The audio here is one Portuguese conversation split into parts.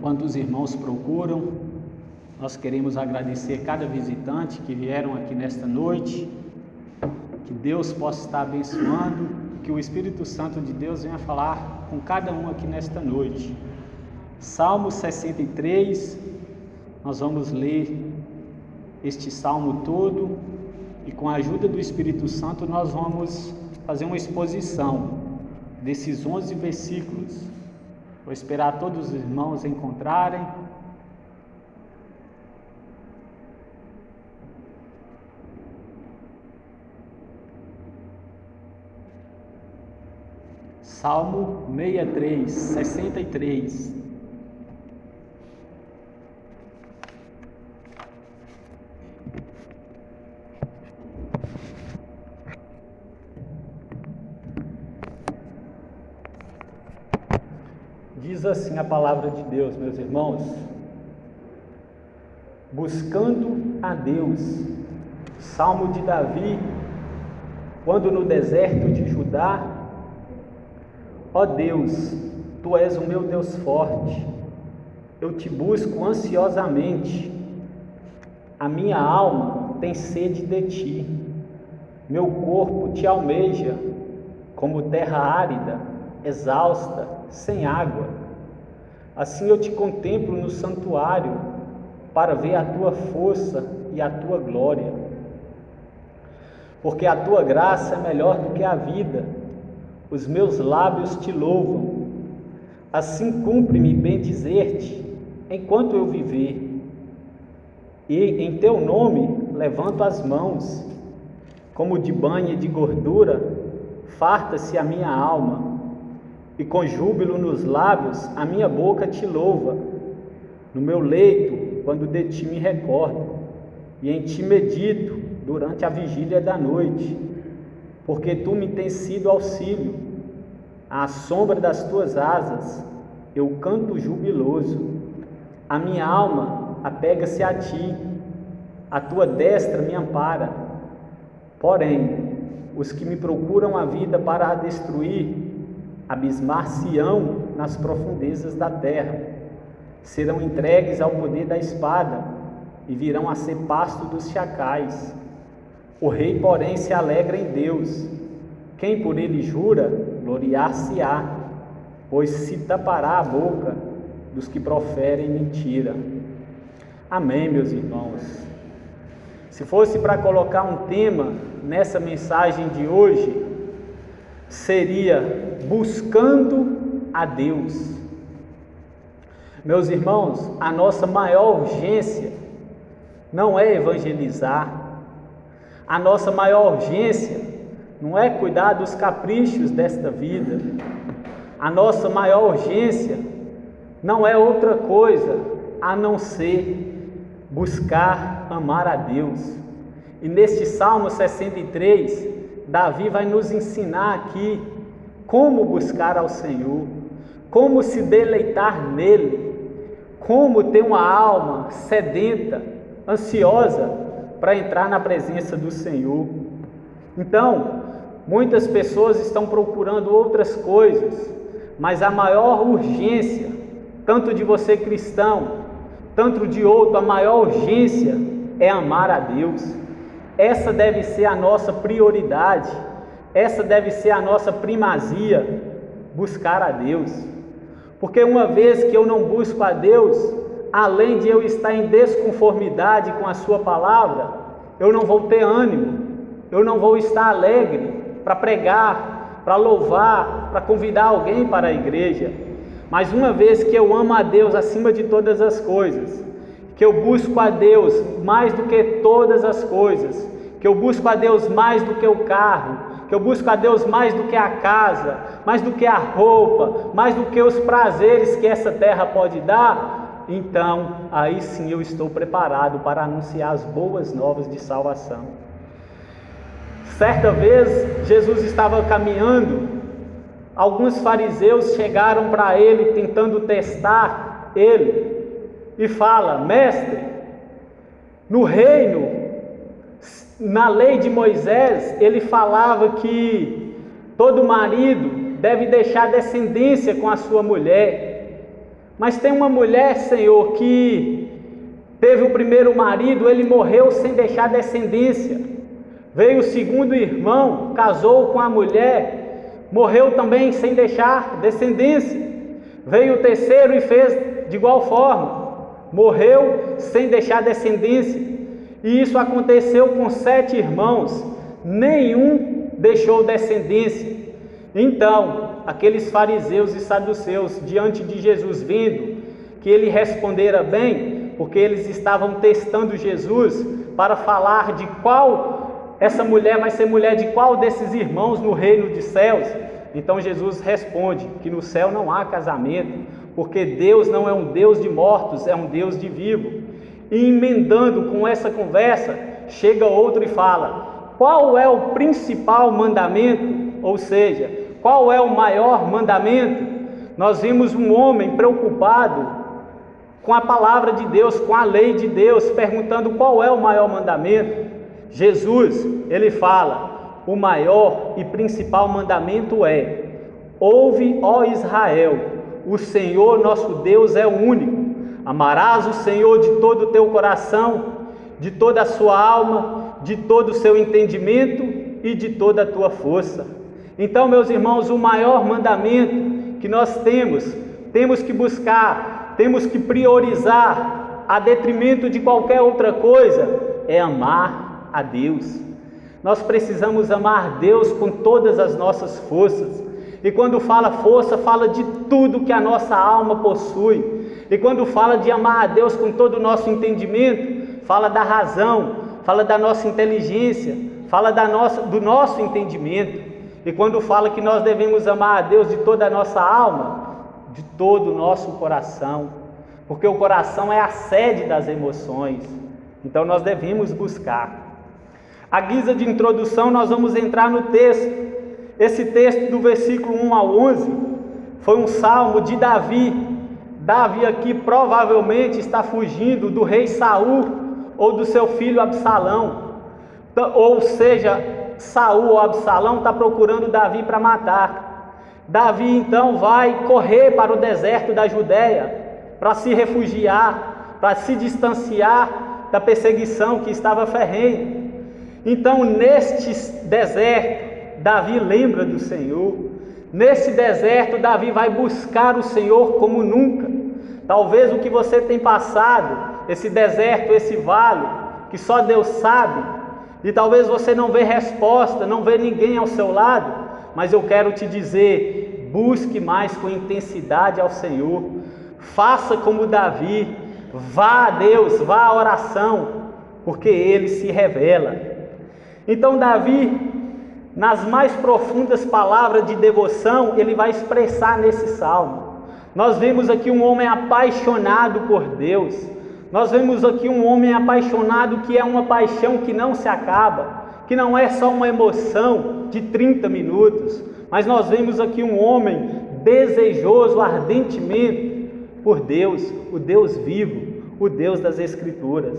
Enquanto os irmãos procuram, nós queremos agradecer cada visitante que vieram aqui nesta noite, que Deus possa estar abençoando, que o Espírito Santo de Deus venha falar com cada um aqui nesta noite. Salmo 63, nós vamos ler este salmo todo e com a ajuda do Espírito Santo nós vamos fazer uma exposição desses 11 versículos. Vou esperar todos os irmãos encontrarem. Salmo 63. Diz assim a palavra de Deus, meus irmãos: buscando a Deus, Salmo de Davi, quando no deserto de Judá: ó Deus, Tu és o meu Deus forte, eu te busco ansiosamente, a minha alma tem sede de Ti, meu corpo Te almeja, como terra árida, exausta, sem água. Assim eu Te contemplo no santuário, para ver a Tua força e a Tua glória. Porque a Tua graça é melhor do que a vida, os meus lábios Te louvam. Assim cumpre-me bendizer-Te, enquanto eu viver. E em Teu nome levanto as mãos, como de banha de gordura, farta-se a minha alma. E com júbilo nos lábios, a minha boca Te louva. No meu leito, quando de Ti me recordo, e em Ti medito durante a vigília da noite, porque Tu me tens sido auxílio. À sombra das Tuas asas, eu canto jubiloso. A minha alma apega-se a Ti, a Tua destra me ampara. Porém, os que me procuram a vida para a destruir, abismar-se-ão nas profundezas da terra, serão entregues ao poder da espada e virão a ser pasto dos chacais. O rei, porém, se alegra em Deus. Quem por ele jura, gloriar-se-á, pois se tapará a boca dos que proferem mentira. Amém, meus irmãos. Se fosse para colocar um tema nessa mensagem de hoje, seria buscando a Deus. Meus irmãos, a nossa maior urgência não é evangelizar. A nossa maior urgência não é cuidar dos caprichos desta vida. A nossa maior urgência não é outra coisa a não ser buscar amar a Deus. E neste Salmo 63, Davi vai nos ensinar aqui como buscar ao Senhor, como se deleitar nele, como ter uma alma sedenta, ansiosa para entrar na presença do Senhor. Então, muitas pessoas estão procurando outras coisas, mas a maior urgência, tanto de você cristão, tanto de outro, a maior urgência é amar a Deus. Essa deve ser a nossa prioridade, essa deve ser a nossa primazia, buscar a Deus. Porque uma vez que eu não busco a Deus, além de eu estar em desconformidade com a Sua palavra, eu não vou ter ânimo, eu não vou estar alegre para pregar, para louvar, para convidar alguém para a igreja. Mas uma vez que eu amo a Deus acima de todas as coisas, que eu busco a Deus mais do que todas as coisas, que eu busco a Deus mais do que o carro, que eu busco a Deus mais do que a casa, mais do que a roupa, mais do que os prazeres que essa terra pode dar, então aí sim eu estou preparado para anunciar as boas novas de salvação. Certa vez Jesus estava caminhando, alguns fariseus chegaram para ele tentando testar ele e fala: mestre, no reino, na lei de Moisés, ele falava que todo marido deve deixar descendência com a sua mulher. Mas tem uma mulher, Senhor, que teve o primeiro marido, ele morreu sem deixar descendência. Veio o segundo irmão, casou com a mulher, morreu também sem deixar descendência. Veio o terceiro e fez de igual forma, morreu sem deixar descendência. E isso aconteceu com 7 irmãos, nenhum deixou descendência. Então, aqueles fariseus e saduceus, diante de Jesus, vendo que ele respondera bem, porque eles estavam testando Jesus para falar de qual essa mulher vai ser mulher de qual desses irmãos no reino dos céus. Então Jesus responde que no céu não há casamento, porque Deus não é um Deus de mortos, é um Deus de vivo. E emendando com essa conversa, chega outro e fala: qual é o principal mandamento? Ou seja, qual é o maior mandamento? Nós vimos um homem preocupado com a palavra de Deus, com a lei de Deus, perguntando qual é o maior mandamento. Jesus, ele fala: o maior e principal mandamento é: ouve, ó Israel, o Senhor nosso Deus é o único. Amarás o Senhor de todo o teu coração, de toda a sua alma, de todo o seu entendimento e de toda a tua força. Então, meus irmãos, o maior mandamento que nós temos que buscar, temos que priorizar a detrimento de qualquer outra coisa, é amar a Deus. Nós precisamos amar Deus com todas as nossas forças. E quando fala força, fala de tudo que a nossa alma possui. E quando fala de amar a Deus com todo o nosso entendimento, fala da razão, fala da nossa inteligência, fala do nosso entendimento. E quando fala que nós devemos amar a Deus de toda a nossa alma, de todo o nosso coração, porque o coração é a sede das emoções. Então nós devemos buscar. À guisa de introdução, nós vamos entrar no texto. Esse texto do versículo 1 ao 11 foi um salmo de Davi. Davi aqui provavelmente está fugindo do rei Saul ou do seu filho Absalão. Ou seja, Saul ou Absalão está procurando Davi para matar. Davi então vai correr para o deserto da Judéia para se refugiar, para se distanciar da perseguição que estava ferrenha. Então, neste deserto, Davi lembra do Senhor. Nesse deserto, Davi vai buscar o Senhor como nunca. Talvez o que você tem passado, esse deserto, esse vale, que só Deus sabe, e talvez você não vê resposta, não vê ninguém ao seu lado, mas eu quero te dizer: busque mais com intensidade ao Senhor. Faça como Davi, vá a Deus, vá à oração, porque Ele se revela. Então Davi, nas mais profundas palavras de devoção, ele vai expressar nesse salmo. Nós vemos aqui um homem apaixonado por Deus. Nós vemos aqui um homem apaixonado que é uma paixão que não se acaba, que não é só uma emoção de 30 minutos, mas nós vemos aqui um homem desejoso ardentemente por Deus, o Deus vivo, o Deus das Escrituras.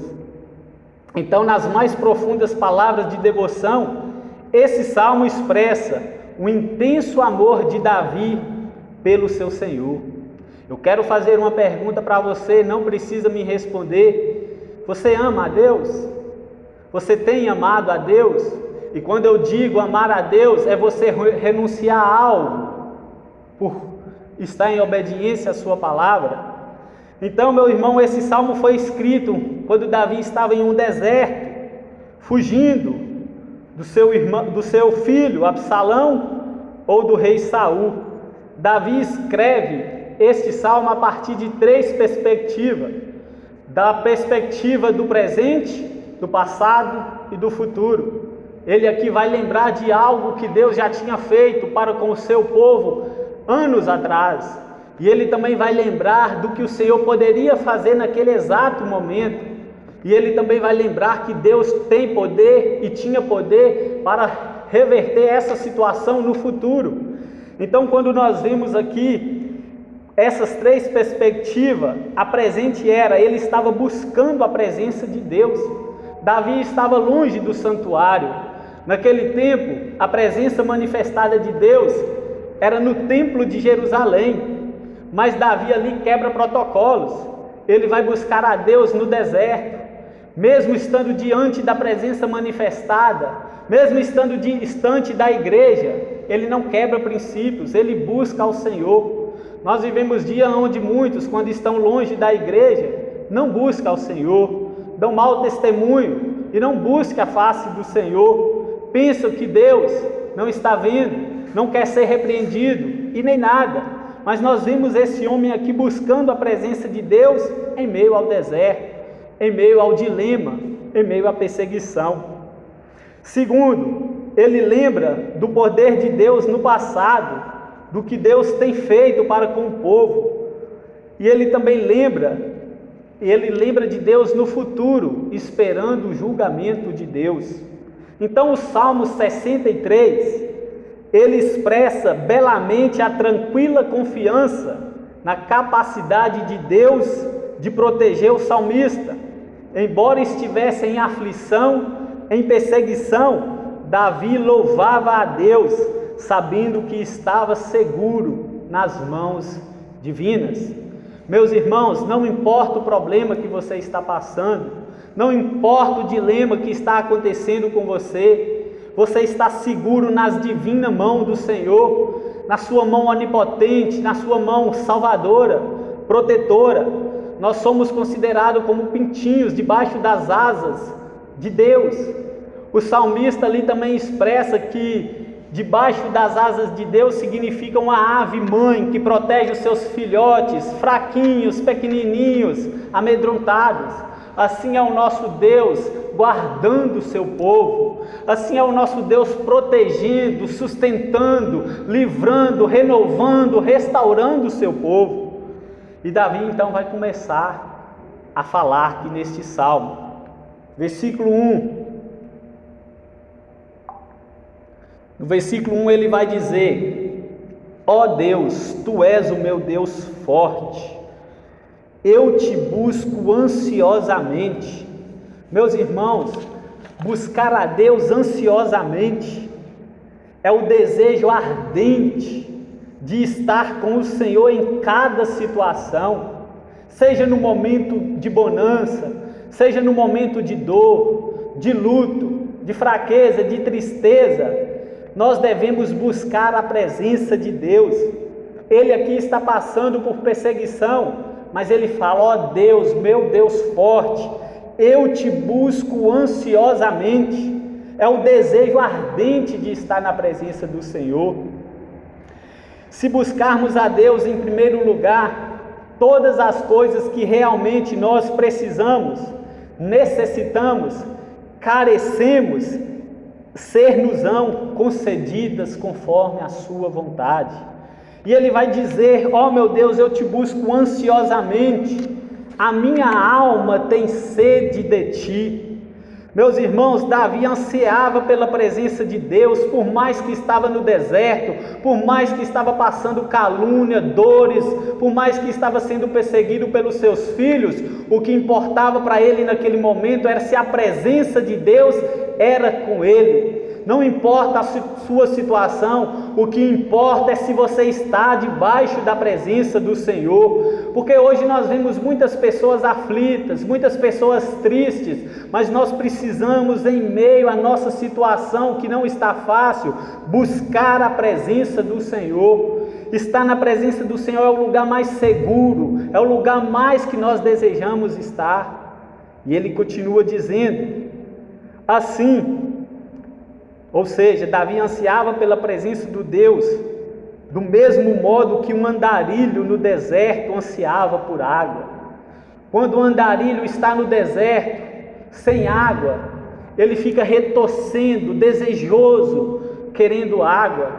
Então, nas mais profundas palavras de devoção, esse salmo expressa o intenso amor de Davi pelo seu Senhor. Eu quero fazer uma pergunta para você, não precisa me responder. Você ama a Deus? Você tem amado a Deus? E quando eu digo amar a Deus, é você renunciar a algo por estar em obediência à sua palavra. Então, meu irmão, esse salmo foi escrito quando Davi estava em um deserto, fugindo do seu filho Absalão ou do rei Saul. Davi escreve este salmo a partir de 3 perspectivas: da perspectiva do presente, do passado e do futuro. Ele aqui vai lembrar de algo que Deus já tinha feito para com o seu povo anos atrás, e ele também vai lembrar do que o Senhor poderia fazer naquele exato momento. E ele também vai lembrar que Deus tem poder e tinha poder para reverter essa situação no futuro. Então, quando nós vemos aqui essas 3 perspectivas, a presente era, ele estava buscando a presença de Deus. Davi estava longe do santuário. Naquele tempo, a presença manifestada de Deus era no templo de Jerusalém. Mas Davi ali quebra protocolos. Ele vai buscar a Deus no deserto, mesmo estando diante da presença manifestada, mesmo estando distante da igreja, ele não quebra princípios, ele busca ao Senhor. Nós vivemos dias onde muitos, quando estão longe da igreja, não buscam ao Senhor, dão mau testemunho e não buscam a face do Senhor, pensam que Deus não está vendo, não quer ser repreendido e nem nada. Mas nós vimos esse homem aqui buscando a presença de Deus em meio ao deserto, em meio ao dilema, em meio à perseguição. Segundo, ele lembra do poder de Deus no passado, do que Deus tem feito para com o povo. E ele também lembra de Deus no futuro, esperando o julgamento de Deus. Então o Salmo 63, ele expressa belamente a tranquila confiança na capacidade de Deus de proteger o salmista. Embora estivesse em aflição, em perseguição, Davi louvava a Deus, sabendo que estava seguro nas mãos divinas. Meus irmãos, não importa o problema que você está passando, não importa o dilema que está acontecendo com você, você está seguro nas divinas mãos do Senhor, na sua mão onipotente, na sua mão salvadora, protetora. Nós somos considerados como pintinhos debaixo das asas de Deus. O salmista ali também expressa que debaixo das asas de Deus significa uma ave mãe que protege os seus filhotes, fraquinhos, pequenininhos, amedrontados. Assim é o nosso Deus guardando o seu povo. Assim é o nosso Deus protegendo, sustentando, livrando, renovando, restaurando o seu povo. E Davi então vai começar a falar aqui neste salmo. Versículo 1. No versículo 1 ele vai dizer: ó Deus, Tu és o meu Deus forte, eu te busco ansiosamente. Meus irmãos, buscar a Deus ansiosamente é o desejo ardente de estar com o Senhor em cada situação, seja no momento de bonança, seja no momento de dor, de luto, de fraqueza, de tristeza. Nós devemos buscar a presença de Deus. Ele aqui está passando por perseguição, mas ele fala: ó Deus, meu Deus forte, eu te busco ansiosamente. É o desejo ardente de estar na presença do Senhor. Se buscarmos a Deus em primeiro lugar, todas as coisas que realmente nós precisamos, necessitamos, carecemos, ser-nos-ão concedidas conforme a sua vontade. E ele vai dizer: ó meu Deus, eu te busco ansiosamente, a minha alma tem sede de ti. Meus irmãos, Davi ansiava pela presença de Deus, por mais que estava no deserto, por mais que estava passando calúnia, dores, por mais que estava sendo perseguido pelos seus filhos. O que importava para ele naquele momento era se a presença de Deus era com ele. Não importa a sua situação, o que importa é se você está debaixo da presença do Senhor. Porque hoje nós vemos muitas pessoas aflitas, muitas pessoas tristes, mas nós precisamos, em meio à nossa situação que não está fácil, buscar a presença do Senhor. Estar na presença do Senhor é o lugar mais seguro, é o lugar mais que nós desejamos estar. E ele continua dizendo assim, ou seja, Davi ansiava pela presença do Deus, do mesmo modo que um andarilho no deserto ansiava por água. Quando o andarilho está no deserto, sem água, ele fica retorcendo, desejoso, querendo água.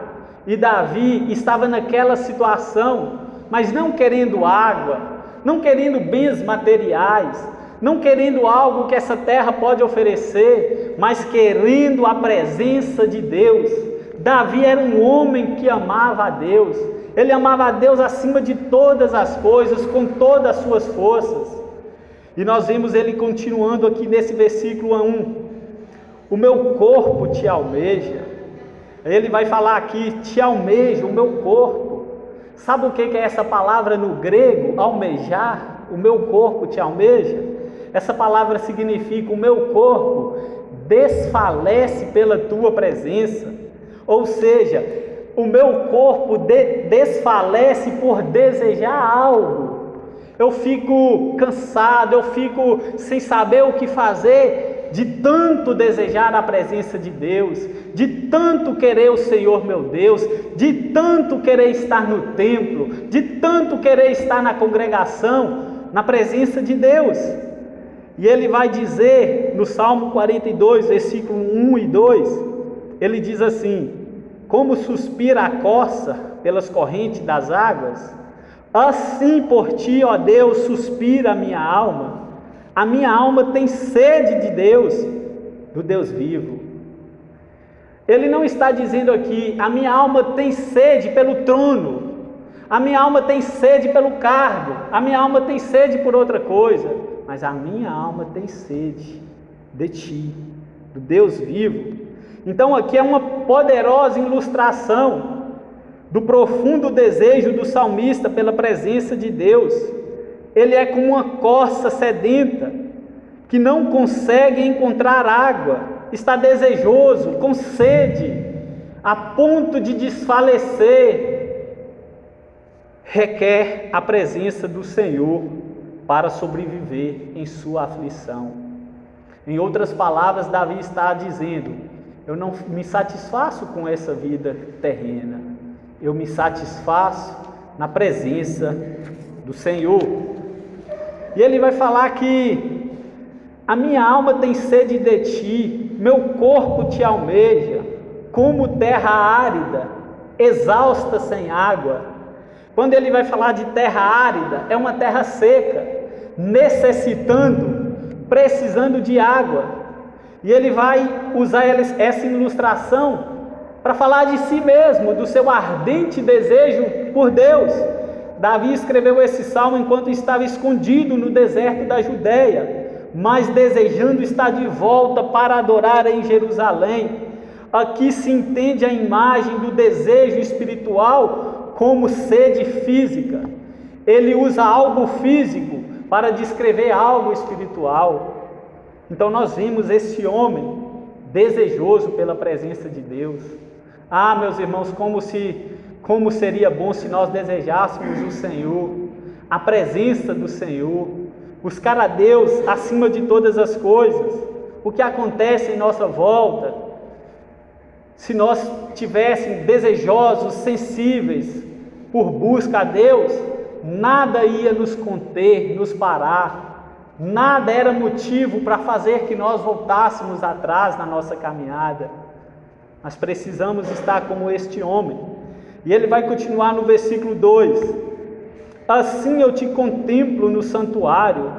E Davi estava naquela situação, mas não querendo água, não querendo bens materiais, não querendo algo que essa terra pode oferecer, mas querendo a presença de Deus. Davi era um homem que amava a Deus. Ele amava a Deus acima de todas as coisas, com todas as suas forças. E nós vemos ele continuando aqui nesse versículo 1. O meu corpo te almeja. Ele vai falar aqui: te almeja o meu corpo. Sabe o que é essa palavra no grego, almejar? O meu corpo te almeja? Essa palavra significa: o meu corpo desfalece pela tua presença. Ou seja, o meu corpo desfalece por desejar algo. Eu fico cansado, eu fico sem saber o que fazer, de tanto desejar a presença de Deus, de tanto querer o Senhor meu Deus, de tanto querer estar no templo, de tanto querer estar na congregação, na presença de Deus. E ele vai dizer no Salmo 42, versículo 1 e 2, ele diz assim: como suspira a corça pelas correntes das águas, assim por ti, ó Deus, suspira a minha alma. A minha alma tem sede de Deus, do Deus vivo. Ele não está dizendo aqui: a minha alma tem sede pelo trono, a minha alma tem sede pelo cargo, a minha alma tem sede por outra coisa, mas a minha alma tem sede de ti, do Deus vivo. Então aqui é uma poderosa ilustração do profundo desejo do salmista pela presença de Deus. Ele é como uma corça sedenta, que não consegue encontrar água, está desejoso, com sede, a ponto de desfalecer. Requer a presença do Senhor para sobreviver em sua aflição. Em outras palavras, Davi está dizendo: eu não me satisfaço com essa vida terrena, eu me satisfaço na presença do Senhor. E ele vai falar que a minha alma tem sede de ti, meu corpo te almeja, como terra árida, exausta sem água. Quando ele vai falar de terra árida, é uma terra seca, necessitando, precisando de água. E ele vai usar essa ilustração para falar de si mesmo, do seu ardente desejo por Deus. Davi escreveu esse salmo enquanto estava escondido no deserto da Judéia, mas desejando estar de volta para adorar em Jerusalém. Aqui se entende a imagem do desejo espiritual como sede física. Ele usa algo físico para descrever algo espiritual. Então nós vimos esse homem desejoso pela presença de Deus. Ah, meus irmãos, como seria bom se nós desejássemos o Senhor, a presença do Senhor, buscar a Deus acima de todas as coisas. O que acontece em nossa volta, se nós tivéssemos desejosos, sensíveis por busca a Deus, nada ia nos conter, nos parar. Nada era motivo para fazer que nós voltássemos atrás na nossa caminhada. Mas precisamos estar como este homem. E ele vai continuar no versículo 2: assim eu te contemplo no santuário,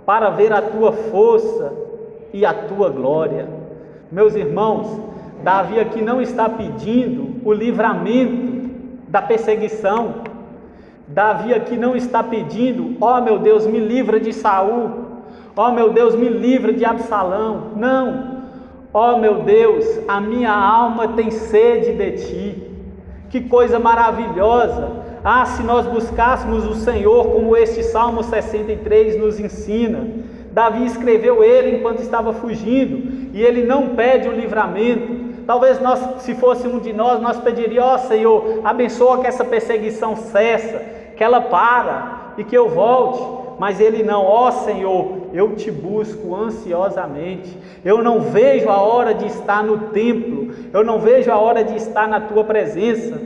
para ver a tua força e a tua glória. Meus irmãos, Davi aqui não está pedindo o livramento da perseguição. Davi aqui não está pedindo: ó meu Deus, me livra de Saul, ó meu Deus, me livra de Absalão. Não, ó meu Deus, a minha alma tem sede de ti. Que coisa maravilhosa! Ah, se nós buscássemos o Senhor como este Salmo 63 nos ensina. Davi escreveu ele enquanto estava fugindo, e ele não pede o livramento. Talvez nós, se fosse um de nós, nós pediríamos: ó Senhor, abençoa que essa perseguição cessa, que ela para e que eu volte. Mas ele não: ó Senhor, eu te busco ansiosamente, eu não vejo a hora de estar no templo, eu não vejo a hora de estar na tua presença.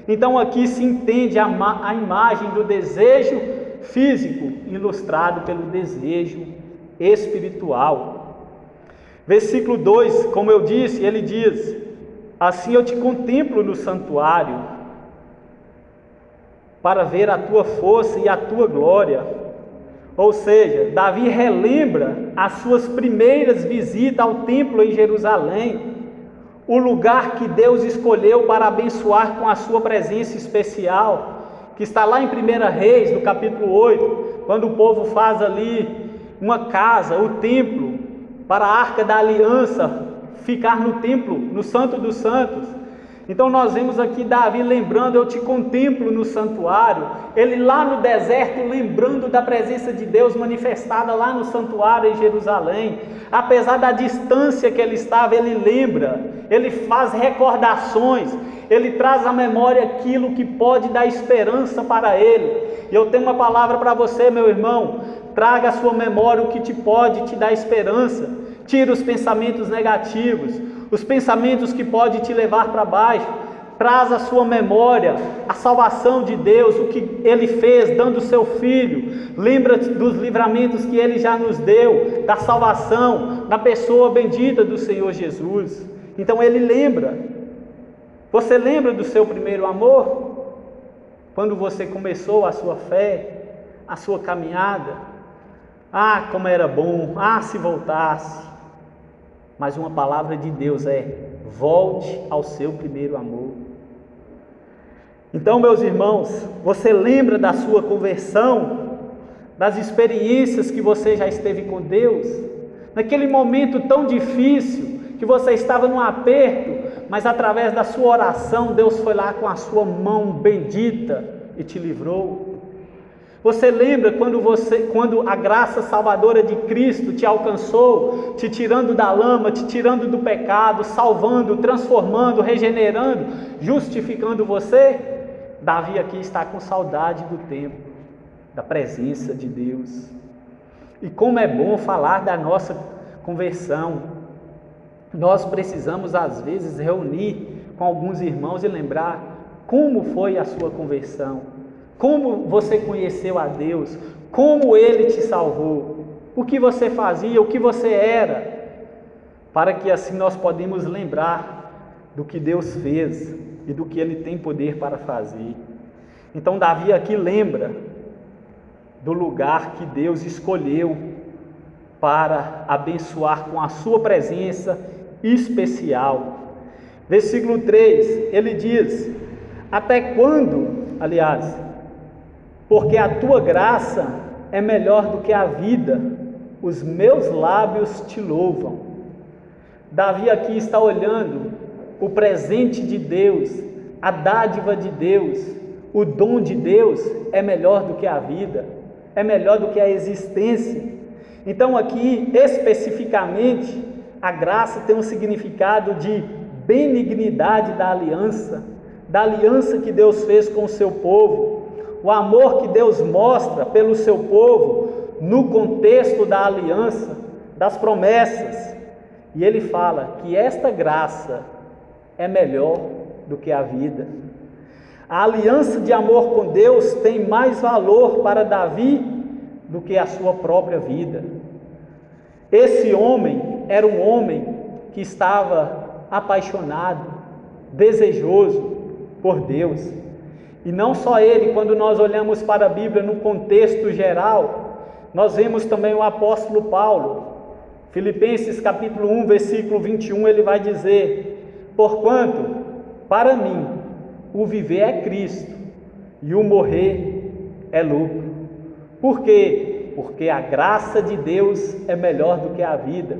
Então aqui se entende a imagem do desejo físico ilustrado pelo desejo espiritual. Versículo 2, como eu disse, ele diz: assim eu te contemplo no santuário, para ver a tua força e a tua glória. Ou seja, Davi relembra as suas primeiras visitas ao templo em Jerusalém, o lugar que Deus escolheu para abençoar com a sua presença especial, que está lá em 1 Reis, no capítulo 8, quando o povo faz ali uma casa, o templo, para a Arca da Aliança ficar no templo, no Santo dos Santos. Então nós vemos aqui Davi lembrando: eu te contemplo no santuário. Ele lá no deserto, lembrando da presença de Deus manifestada lá no santuário em Jerusalém. Apesar da distância que ele estava, ele lembra, ele faz recordações, ele traz à memória aquilo que pode dar esperança para ele. E eu tenho uma palavra para você, meu irmão: traga à sua memória o que pode te dar esperança. Tira os pensamentos negativos, os pensamentos que podem te levar para baixo. Traz à sua memória a salvação de Deus, o que Ele fez dando o seu Filho. Lembra dos livramentos que Ele já nos deu, da salvação, da pessoa bendita do Senhor Jesus. Então Ele lembra. Você lembra do seu primeiro amor? Quando você começou a sua fé, a sua caminhada? Ah, como era bom, se voltasse. Mas uma palavra de Deus é: volte ao seu primeiro amor. Então, meus irmãos, você lembra da sua conversão, das experiências que você já esteve com Deus, naquele momento tão difícil, que você estava num aperto, mas através da sua oração, Deus foi lá com a sua mão bendita e te livrou. Você lembra quando a graça salvadora de Cristo te alcançou, te tirando da lama, te tirando do pecado, salvando, transformando, regenerando, justificando você? Davi aqui está com saudade do tempo, da presença de Deus. E como é bom falar da nossa conversão. Nós precisamos às vezes reunir com alguns irmãos e lembrar como foi a sua conversão. Como você conheceu a Deus, como Ele te salvou, o que você fazia, o que você era, para que assim nós podemos lembrar do que Deus fez e do que Ele tem poder para fazer. Então Davi aqui lembra do lugar que Deus escolheu para abençoar com a sua presença especial. Versículo 3, ele diz: até quando, porque a tua graça é melhor do que a vida, os meus lábios te louvam. Davi aqui está olhando o presente de Deus, a dádiva de Deus, o dom de Deus é melhor do que a vida, é melhor do que a existência. Então aqui, especificamente, a graça tem um significado de benignidade da aliança que Deus fez com o seu povo. O amor que Deus mostra pelo seu povo no contexto da aliança, das promessas. E ele fala que esta graça é melhor do que a vida. A aliança de amor com Deus tem mais valor para Davi do que a sua própria vida. Esse homem era um homem que estava apaixonado, desejoso por Deus. E não só ele, quando nós olhamos para a Bíblia no contexto geral, nós vemos também o apóstolo Paulo. Filipenses capítulo 1, versículo 21, ele vai dizer: porquanto, para mim, o viver é Cristo, e o morrer é lucro. Por quê? Porque a graça de Deus é melhor do que a vida.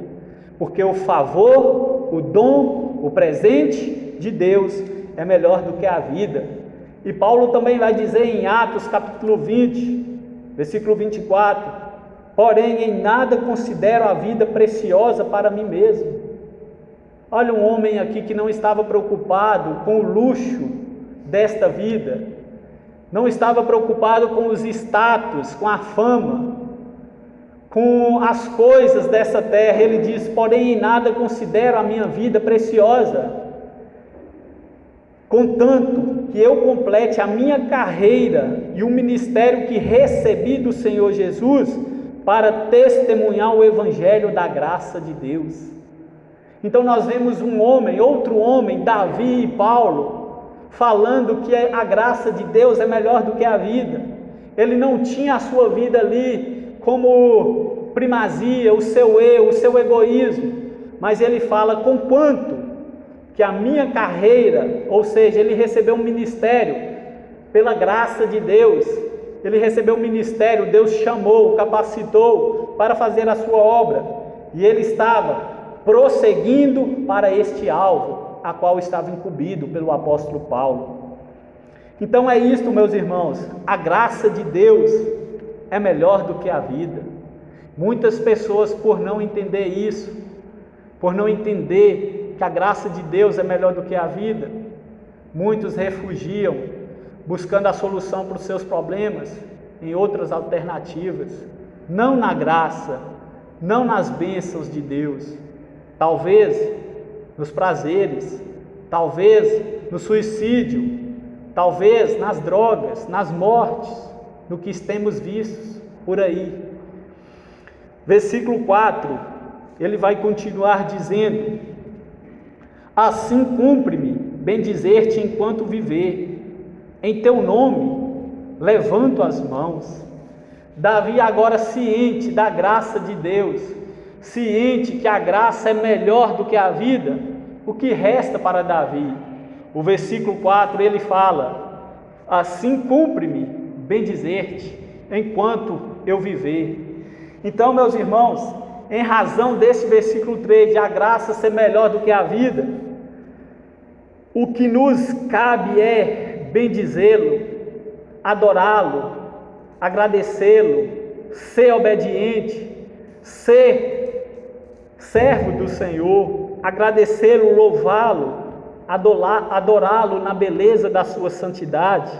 Porque o favor, o dom, o presente de Deus é melhor do que a vida. E Paulo também vai dizer em Atos capítulo 20, versículo 24: porém em nada considero a vida preciosa para mim mesmo. Olha um homem aqui que não estava preocupado com o luxo desta vida, não estava preocupado com os status, com a fama, com as coisas dessa terra. Ele diz: porém em nada considero a minha vida preciosa, contanto que eu complete a minha carreira e o ministério que recebi do Senhor Jesus para testemunhar o evangelho da graça de Deus. Então nós vemos outro homem, Davi e Paulo, falando que a graça de Deus é melhor do que a vida. Ele não tinha a sua vida ali como primazia, o seu eu, o seu egoísmo, mas ele fala: conquanto que a minha carreira, ou seja, ele recebeu um ministério pela graça de Deus, ele recebeu um ministério, Deus chamou, capacitou para fazer a sua obra, e ele estava prosseguindo para este alvo, a qual estava incumbido pelo apóstolo Paulo. Então é isto, meus irmãos, a graça de Deus é melhor do que a vida. Muitas pessoas, por não entender isso, por não entender que a graça de Deus é melhor do que a vida, muitos refugiam, buscando a solução para os seus problemas em outras alternativas, não na graça, não nas bênçãos de Deus, talvez nos prazeres, talvez no suicídio, talvez nas drogas, nas mortes, no que temos visto por aí. Versículo 4, ele vai continuar dizendo: assim cumpre-me bendizer-te enquanto viver, em teu nome levanto as mãos. Davi agora ciente da graça de Deus, ciente que a graça é melhor do que a vida, o que resta para Davi? O versículo 4 ele fala: assim cumpre-me bendizer-te enquanto eu viver. Então, meus irmãos, em razão desse versículo 3, de a graça ser melhor do que a vida, o que nos cabe é bendizê-lo, adorá-lo, agradecê-lo, ser obediente, ser servo do Senhor, agradecê-lo, louvá-lo, adorá-lo na beleza da sua santidade,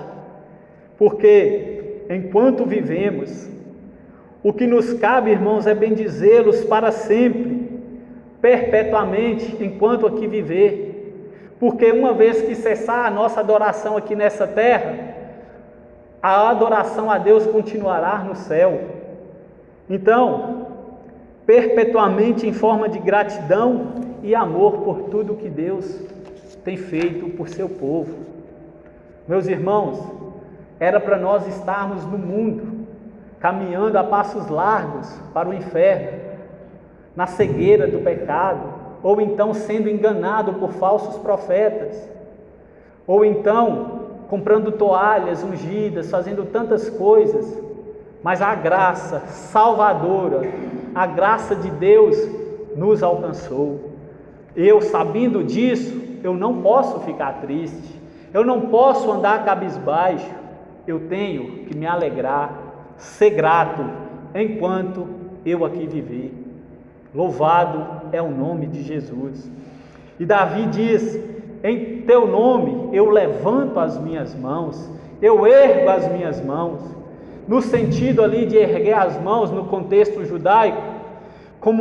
porque enquanto vivemos, o que nos cabe, irmãos, é bendizê-los para sempre, perpetuamente, enquanto aqui viver, porque uma vez que cessar a nossa adoração aqui nessa terra, a adoração a Deus continuará no céu. Então, perpetuamente em forma de gratidão e amor por tudo que Deus tem feito por seu povo. Meus irmãos, era para nós estarmos no mundo, caminhando a passos largos para o inferno, na cegueira do pecado, ou então sendo enganado por falsos profetas, ou então comprando toalhas ungidas, fazendo tantas coisas, mas a graça salvadora, a graça de Deus nos alcançou. Eu, sabendo disso, eu não posso ficar triste, eu não posso andar cabisbaixo, eu tenho que me alegrar, ser grato enquanto eu aqui viver. Louvado é o nome de Jesus. E Davi diz: em teu nome eu levanto as minhas mãos, eu ergo as minhas mãos. No sentido ali de erguer as mãos no contexto judaico,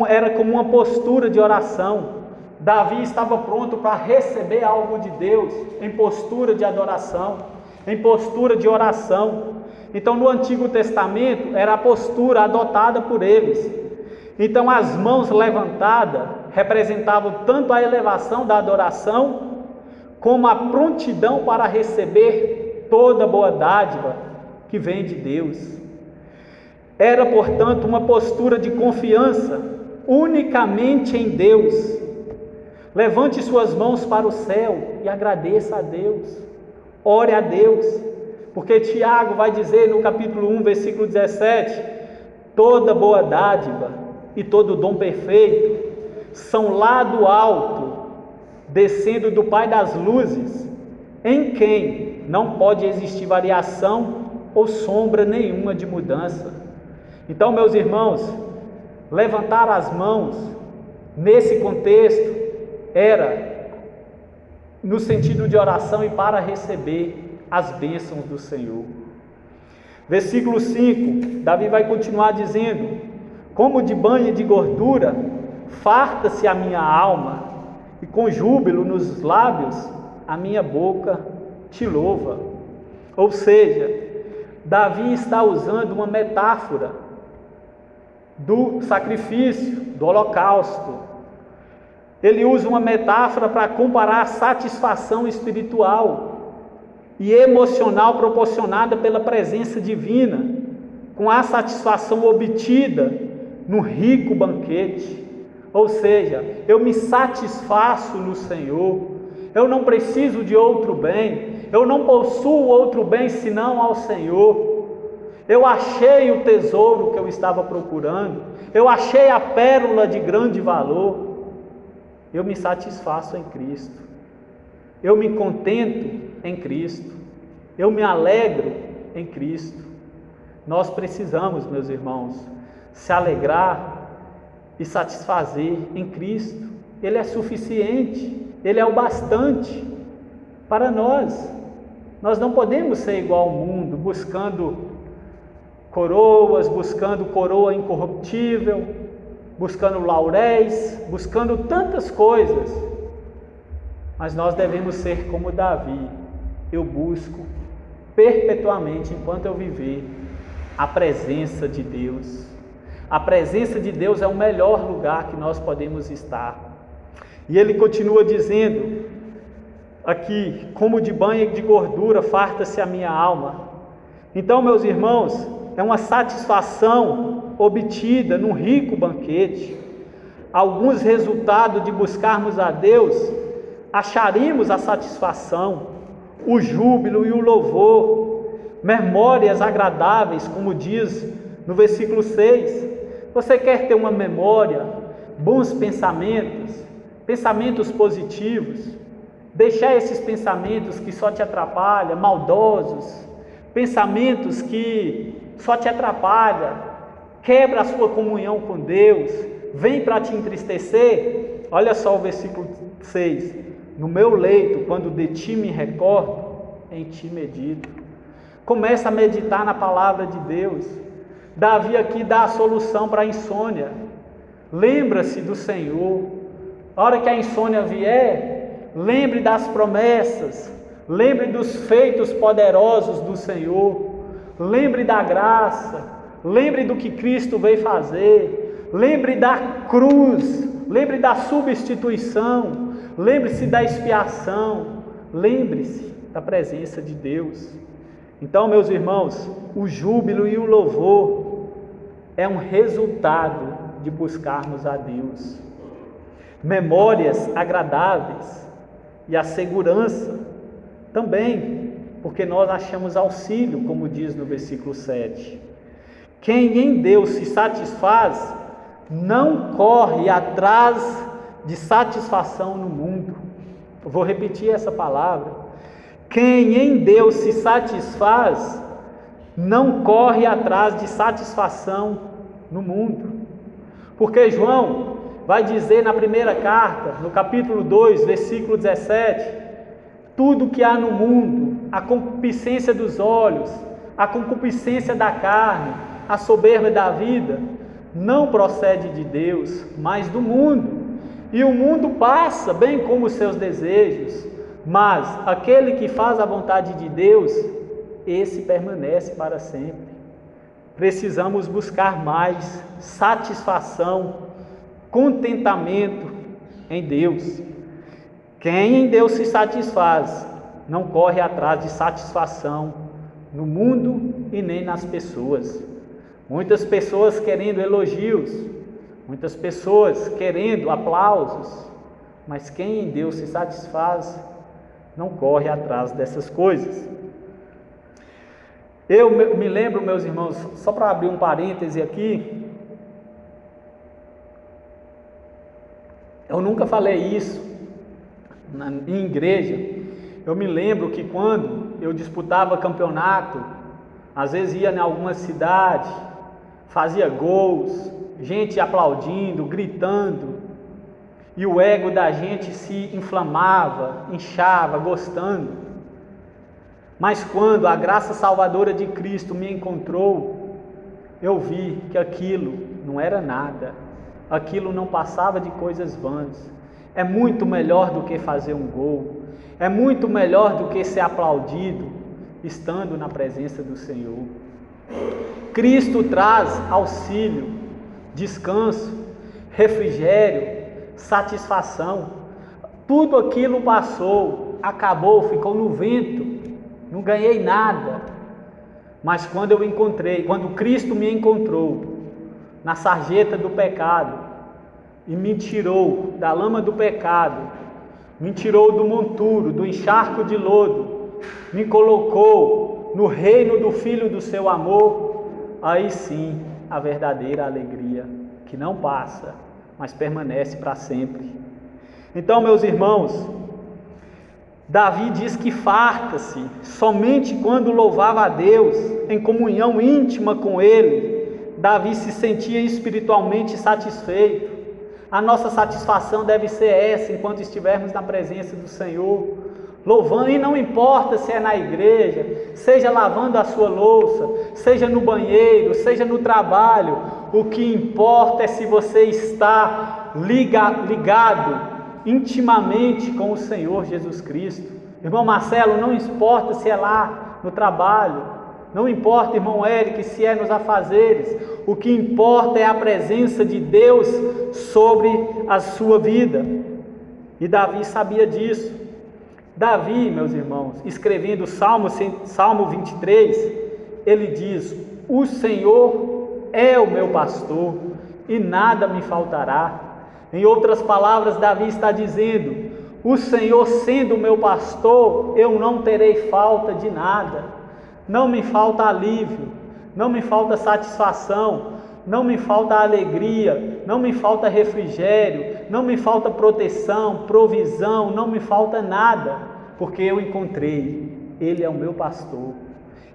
era como uma postura de oração. Davi estava pronto para receber algo de Deus em postura de adoração, em postura de oração. Então, no Antigo Testamento, era a postura adotada por eles. Então, as mãos levantadas representavam tanto a elevação da adoração, como a prontidão para receber toda boa dádiva que vem de Deus. Era, portanto, uma postura de confiança unicamente em Deus. Levante suas mãos para o céu e agradeça a Deus. Ore a Deus. Porque Tiago vai dizer no capítulo 1, versículo 17: toda boa dádiva e todo dom perfeito são lá do alto, descendo do Pai das luzes, em quem não pode existir variação ou sombra nenhuma de mudança. Então, meus irmãos, levantar as mãos nesse contexto era no sentido de oração e para receber as bênçãos do Senhor. Versículo 5, Davi vai continuar dizendo: como de banho de gordura, farta-se a minha alma, e com júbilo nos lábios, a minha boca te louva. Ou seja, Davi está usando uma metáfora do sacrifício, do holocausto. Ele usa uma metáfora para comparar a satisfação espiritual e emocional proporcionada pela presença divina, com a satisfação obtida no rico banquete. Ou seja, eu me satisfaço no Senhor, eu não preciso de outro bem, eu não possuo outro bem senão ao Senhor. Eu achei o tesouro que eu estava procurando, eu achei a pérola de grande valor, eu me satisfaço em Cristo. eu me contento em Cristo, eu me alegro em Cristo. Nós precisamos, meus irmãos, se alegrar e satisfazer em Cristo. Ele é suficiente, Ele é o bastante para nós. Nós não podemos ser igual ao mundo, buscando coroas, buscando coroa incorruptível, buscando lauréis, buscando tantas coisas. Mas nós devemos ser como Davi. Eu busco perpetuamente, enquanto eu viver, a presença de Deus. A presença de Deus é o melhor lugar que nós podemos estar. E ele continua dizendo aqui: como de banho e de gordura farta-se a minha alma. Então, meus irmãos, é uma satisfação obtida num rico banquete. Alguns resultados de buscarmos a Deus, acharemos a satisfação, o júbilo e o louvor, memórias agradáveis, como diz no versículo 6. Você quer ter uma memória, bons pensamentos, pensamentos positivos, deixar esses pensamentos que só te atrapalham, maldosos, pensamentos que só te atrapalham, quebra a sua comunhão com Deus, vem para te entristecer. Olha só o versículo 6: no meu leito, quando de ti me recordo, em ti medito. Começa a meditar na palavra de Deus. Davi aqui dá a solução para a insônia. Lembra-se do Senhor. A hora que a insônia vier, lembre das promessas, lembre dos feitos poderosos do Senhor, lembre da graça, lembre do que Cristo veio fazer, lembre da cruz, lembre da substituição, lembre-se da expiação, lembre-se da presença de Deus. Então, meus irmãos, o júbilo e o louvor é um resultado de buscarmos a Deus. Memórias agradáveis e a segurança também, porque nós achamos auxílio, como diz no versículo 7. Quem em Deus se satisfaz, não corre atrás de satisfação no mundo. Eu vou repetir essa palavra. Quem em Deus se satisfaz, não corre atrás de satisfação no mundo. Porque João vai dizer na primeira carta, no capítulo 2, versículo 17, tudo que há no mundo, a concupiscência dos olhos, a concupiscência da carne, a soberba da vida, não procede de Deus, mas do mundo. E o mundo passa, bem como os seus desejos, mas aquele que faz a vontade de Deus, esse permanece para sempre. Precisamos buscar mais satisfação, contentamento em Deus. Quem em Deus se satisfaz, não corre atrás de satisfação no mundo e nem nas pessoas. Muitas pessoas querendo elogios, muitas pessoas querendo aplausos, mas quem em Deus se satisfaz, não corre atrás dessas coisas. Eu me lembro, meus irmãos, só para abrir um parêntese aqui, eu nunca falei isso em igreja. Eu me lembro que quando eu disputava campeonato, às vezes ia em alguma cidade, fazia gols, gente aplaudindo, gritando, e o ego da gente se inflamava, inchava, gostando. Mas quando a graça salvadora de Cristo me encontrou, eu vi que aquilo não era nada, aquilo não passava de coisas vãs. É muito melhor do que fazer um gol, é muito melhor do que ser aplaudido, estando na presença do Senhor. Cristo traz auxílio, descanso, refrigério, satisfação. Tudo aquilo passou, acabou, ficou no vento, não ganhei nada. Mas quando eu encontrei, quando Cristo me encontrou na sarjeta do pecado e me tirou da lama do pecado, me tirou do monturo, do encharco de lodo, me colocou no reino do Filho do seu amor, aí sim a verdadeira alegria, que não passa, mas permanece para sempre. Então, meus irmãos, Davi diz que farta-se somente quando louvava a Deus, em comunhão íntima com Ele. Davi se sentia espiritualmente satisfeito. A nossa satisfação deve ser essa, enquanto estivermos na presença do Senhor, louvando, e não importa se é na igreja, seja lavando a sua louça, seja no banheiro, seja no trabalho, o que importa é se você está ligado intimamente com o Senhor Jesus Cristo. Irmão Marcelo, não importa se é lá no trabalho, não importa, irmão Eric, se é nos afazeres, o que importa é a presença de Deus sobre a sua vida. E Davi sabia disso. Davi, meus irmãos, escrevendo o Salmo 23, ele diz: o Senhor é o meu pastor e nada me faltará. Em outras palavras, Davi está dizendo: o Senhor sendo o meu pastor, eu não terei falta de nada. Não me falta alívio, não me falta satisfação, não me falta alegria, não me falta refrigério, não me falta proteção, provisão, não me falta nada, porque eu encontrei, Ele é o meu pastor.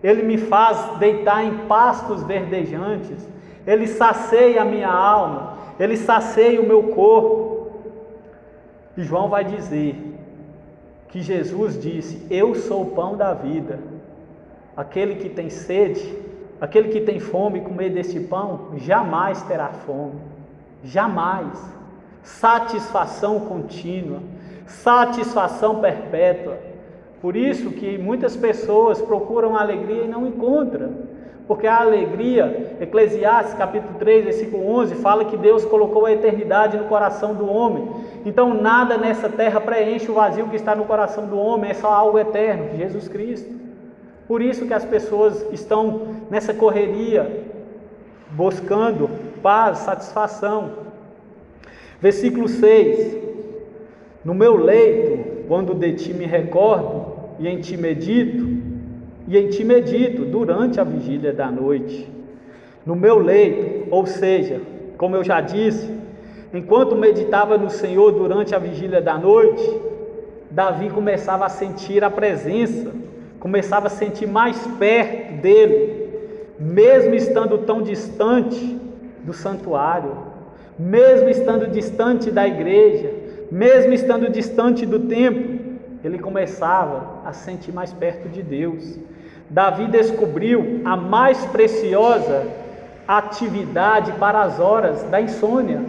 Ele me faz deitar em pastos verdejantes, Ele sacia a minha alma, Ele sacia o meu corpo. E João vai dizer que Jesus disse: eu sou o pão da vida. Aquele que tem sede, aquele que tem fome, comer deste pão, jamais terá fome, jamais. Satisfação contínua, satisfação perpétua. Por isso que muitas pessoas procuram alegria e não encontram, porque a alegria, Eclesiastes capítulo 3, versículo 11, fala que Deus colocou a eternidade no coração do homem. Então nada nessa terra preenche o vazio que está no coração do homem, é só algo eterno, Jesus Cristo. Por isso que as pessoas estão nessa correria, buscando paz, satisfação. Versículo 6: no meu leito, quando de ti me recordo, e em ti medito durante a vigília da noite. No meu leito, ou seja, como eu já disse, enquanto meditava no Senhor durante a vigília da noite, Davi começava a sentir a presença, começava a sentir mais perto dele, mesmo estando tão distante do santuário, mesmo estando distante da igreja, mesmo estando distante do templo, ele começava a sentir mais perto de Deus. Davi descobriu a mais preciosa atividade para as horas da insônia: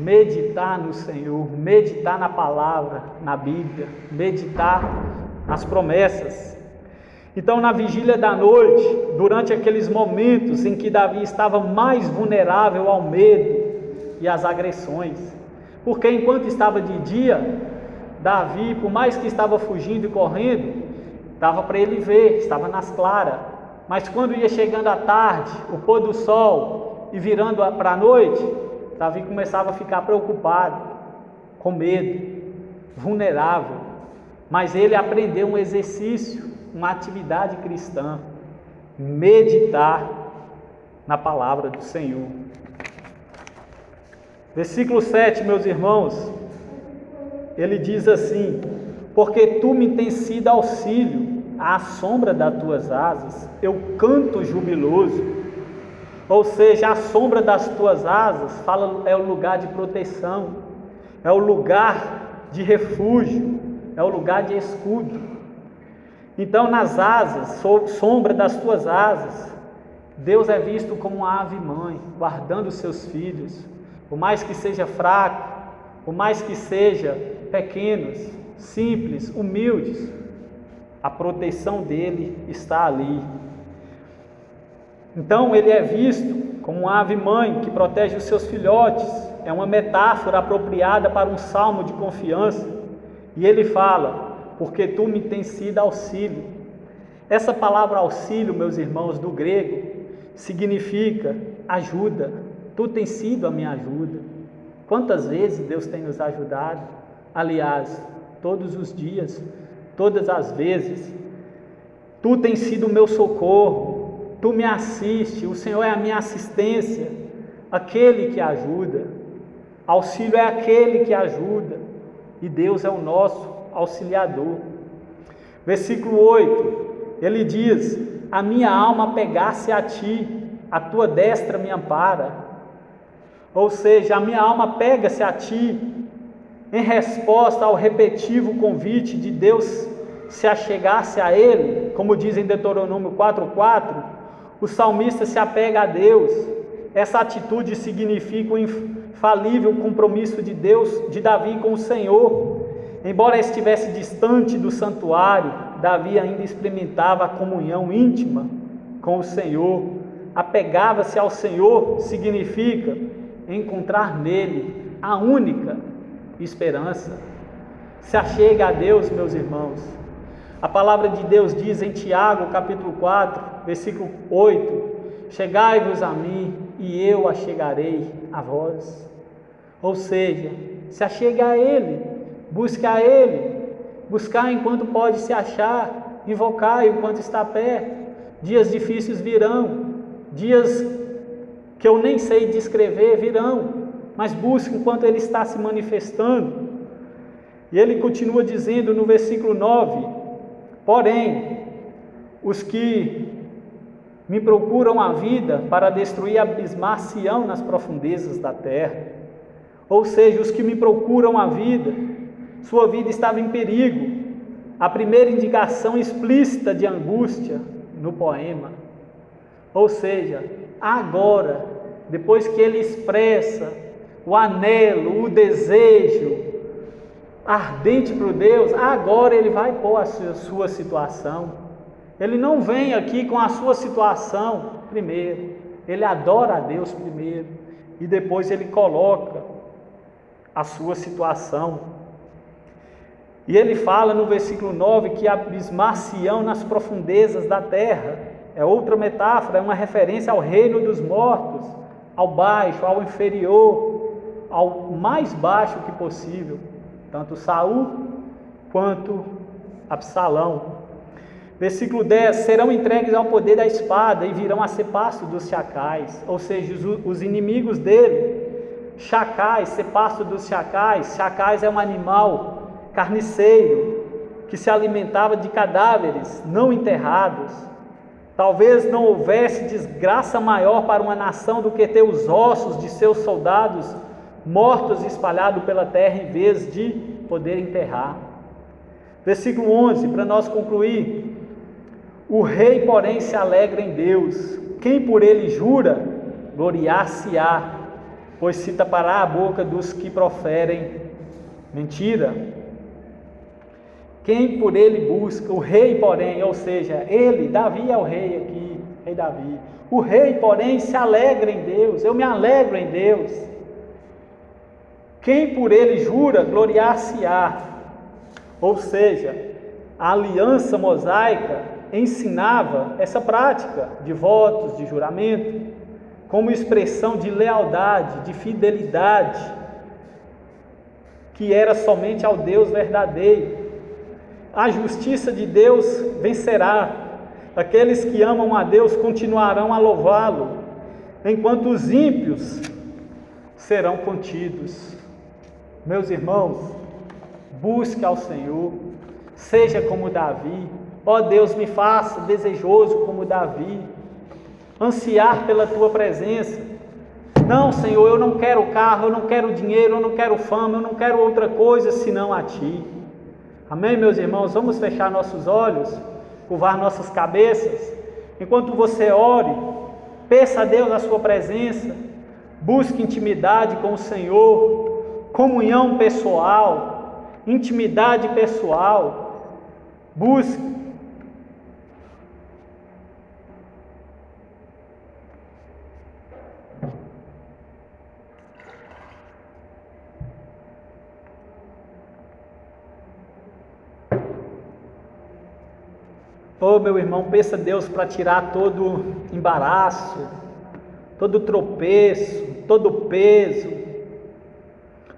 meditar no Senhor, meditar na palavra, na Bíblia, meditar as promessas. Então, na vigília da noite, durante aqueles momentos em que Davi estava mais vulnerável ao medo e às agressões, porque enquanto estava de dia, Davi, por mais que estava fugindo e correndo, dava para ele ver, estava nas claras, mas quando ia chegando a tarde, o pôr do sol e virando para a noite, Davi começava a ficar preocupado, com medo, vulnerável. Mas ele aprendeu um exercício, uma atividade cristã: meditar na palavra do Senhor. Versículo 7, meus irmãos, ele diz assim: porque tu me tens sido auxílio, à sombra das tuas asas eu canto jubiloso. Ou seja, a sombra das tuas asas é o lugar de proteção, é o lugar de refúgio, é o lugar de escudo. Então, nas asas, sombra das tuas asas, Deus é visto como uma ave mãe, guardando os seus filhos, por mais que seja fraco, por mais que seja pequenos, simples, humildes, a proteção dele está ali. Então, ele é visto como uma ave mãe que protege os seus filhotes. É uma metáfora apropriada para um salmo de confiança. E ele fala: porque tu me tens sido auxílio. Essa palavra auxílio, meus irmãos, do grego, significa ajuda. Tu tens sido a minha ajuda. Quantas vezes Deus tem nos ajudado? Aliás, todos os dias, todas as vezes. Tu tens sido o meu socorro, tu me assiste, o Senhor é a minha assistência, aquele que ajuda. Auxílio é aquele que ajuda. E Deus é o nosso auxiliador. Versículo 8, ele diz: a minha alma apegar-se a ti, a tua destra me ampara. Ou seja, a minha alma pega-se a ti, em resposta ao repetitivo convite de Deus se achegar-se a ele, como diz em Deuteronômio 4:4, o salmista se apega a Deus. Essa atitude significa o infalível compromisso de Deus, de Davi com o Senhor. Embora estivesse distante do santuário, Davi ainda experimentava a comunhão íntima com o Senhor. Apegava-se ao Senhor significa encontrar nele a única esperança. Se achega a Deus, meus irmãos. A palavra de Deus diz em Tiago, capítulo 4, versículo 8: chegai-vos a mim, e eu achegarei a vós. Ou seja, se achega a Ele, busca a Ele, buscar enquanto pode se achar, invocar enquanto está perto. Dias difíceis virão, dias que eu nem sei descrever virão, mas busque enquanto Ele está se manifestando. E ele continua dizendo no versículo 9: porém, os que me procuram a vida para destruir, abismar-se-ão nas profundezas da terra. Ou seja, os que me procuram a vida, sua vida estava em perigo. A primeira indicação explícita de angústia no poema. Ou seja, agora, depois que ele expressa o anelo, o desejo ardente para Deus, agora ele vai pôr a sua situação. Ele não vem aqui com a sua situação primeiro, ele adora a Deus primeiro, e depois ele coloca a sua situação. E ele fala no versículo 9 que abismar-se-ão nas profundezas da terra. É outra metáfora, é uma referência ao reino dos mortos, ao baixo, ao inferior, ao mais baixo que possível, tanto Saul quanto Absalão. Versículo 10: serão entregues ao poder da espada e virão a ser pasto dos chacais. Ou seja, os inimigos dele, chacais, ser pasto dos chacais. Chacais é um animal carniceiro que se alimentava de cadáveres não enterrados. Talvez não houvesse desgraça maior para uma nação do que ter os ossos de seus soldados mortos espalhados pela terra em vez de poder enterrar. Versículo 11, para nós concluir: o rei, porém, se alegra em Deus. Quem por ele jura, gloriar-se-á, pois se tapará a boca dos que proferem mentira. Quem por ele busca, o rei, porém, ou seja, ele, Davi é o rei aqui, rei Davi. O rei, porém, se alegra em Deus. Eu me alegro em Deus. Quem por ele jura, gloriar-se-á. Ou seja, a aliança mosaica ensinava essa prática de votos, de juramento, como expressão de lealdade, de fidelidade, que era somente ao Deus verdadeiro. A justiça de Deus vencerá. Aqueles que amam a Deus continuarão a louvá-lo, enquanto os ímpios serão contidos. Meus irmãos, busque ao Senhor, seja como Davi. Ó Deus, me faça desejoso como Davi, ansiar pela tua presença. Não, Senhor, eu não quero carro, eu não quero dinheiro, eu não quero fama, eu não quero outra coisa senão a ti. Amém, meus irmãos? Vamos fechar nossos olhos, curvar nossas cabeças. Enquanto você ore, peça a Deus a sua presença, busque intimidade com o Senhor, comunhão pessoal, intimidade pessoal. Busque. Oh, meu irmão, peça a Deus para tirar todo embaraço, todo tropeço, todo peso,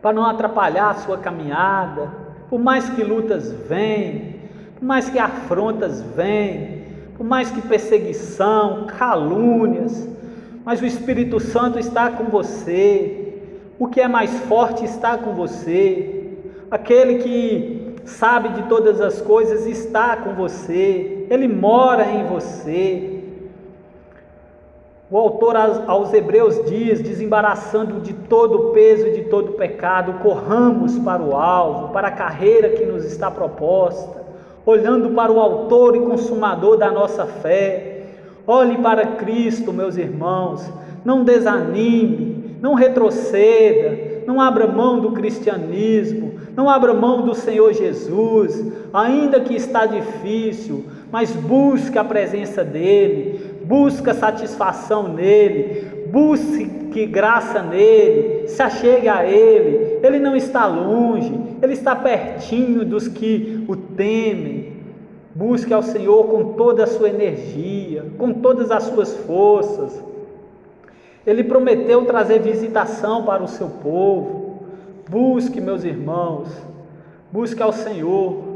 para não atrapalhar a sua caminhada. Por mais que lutas venham, por mais que afrontas venham, por mais que perseguição, calúnias, mas o Espírito Santo está com você. O que é mais forte está com você. Aquele que sabe de todas as coisas, está com você, Ele mora em você. O autor aos Hebreus diz, desembaraçando de todo o peso e de todo o pecado, corramos para o alvo, para a carreira que nos está proposta, olhando para o autor e consumador da nossa fé. Olhe para Cristo, meus irmãos, não desanime, não retroceda, não abra mão do cristianismo, não abra mão do Senhor Jesus, ainda que está difícil, mas busque a presença dEle, busque satisfação nele, busque graça nele, se achegue a Ele. Ele não está longe, Ele está pertinho dos que o temem. Busque ao Senhor com toda a sua energia, com todas as suas forças. Ele prometeu trazer visitação para o seu povo. Busque, meus irmãos, busque ao Senhor.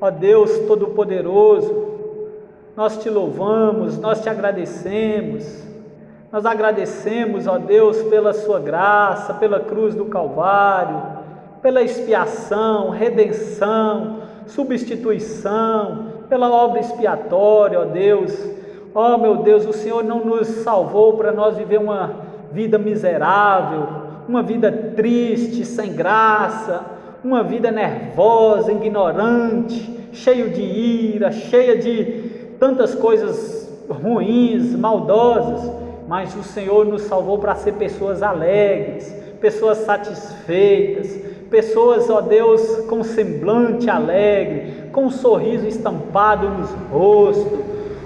Ó Deus Todo-Poderoso, nós te louvamos, nós te agradecemos. Nós agradecemos, ó Deus, pela sua graça, pela cruz do Calvário, pela expiação, redenção, substituição, pela obra expiatória, ó Deus. Ó meu Deus, o Senhor não nos salvou para nós viver uma vida miserável, uma vida triste, sem graça, uma vida nervosa, ignorante, cheio de ira, cheia de tantas coisas ruins, maldosas, mas o Senhor nos salvou para ser pessoas alegres, pessoas satisfeitas, pessoas, ó Deus, com semblante alegre, com um sorriso estampado nos rostos.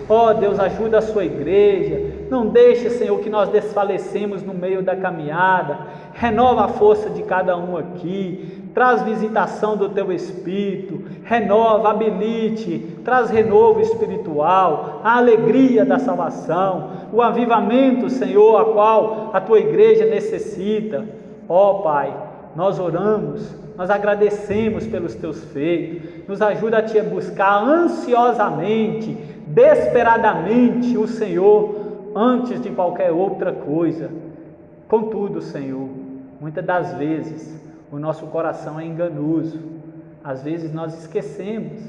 Ó Deus, ajuda a sua igreja, não deixe, Senhor, que nós desfalecemos no meio da caminhada, renova a força de cada um aqui, traz visitação do Teu Espírito, renova, habilite, traz renovo espiritual, a alegria da salvação, o avivamento, Senhor, a qual a Tua igreja necessita. Ó Pai, nós oramos, nós agradecemos pelos Teus feitos, nos ajuda a Te buscar ansiosamente, desesperadamente o Senhor, antes de qualquer outra coisa. Contudo, Senhor, muitas das vezes o nosso coração é enganoso, às vezes nós esquecemos,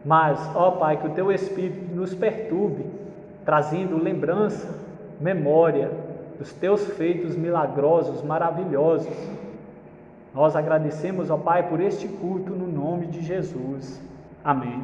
mas, ó Pai, que o Teu Espírito nos perturbe, trazendo lembrança, memória dos Teus feitos milagrosos, maravilhosos. Nós agradecemos, ó Pai, por este culto no nome de Jesus. Amém.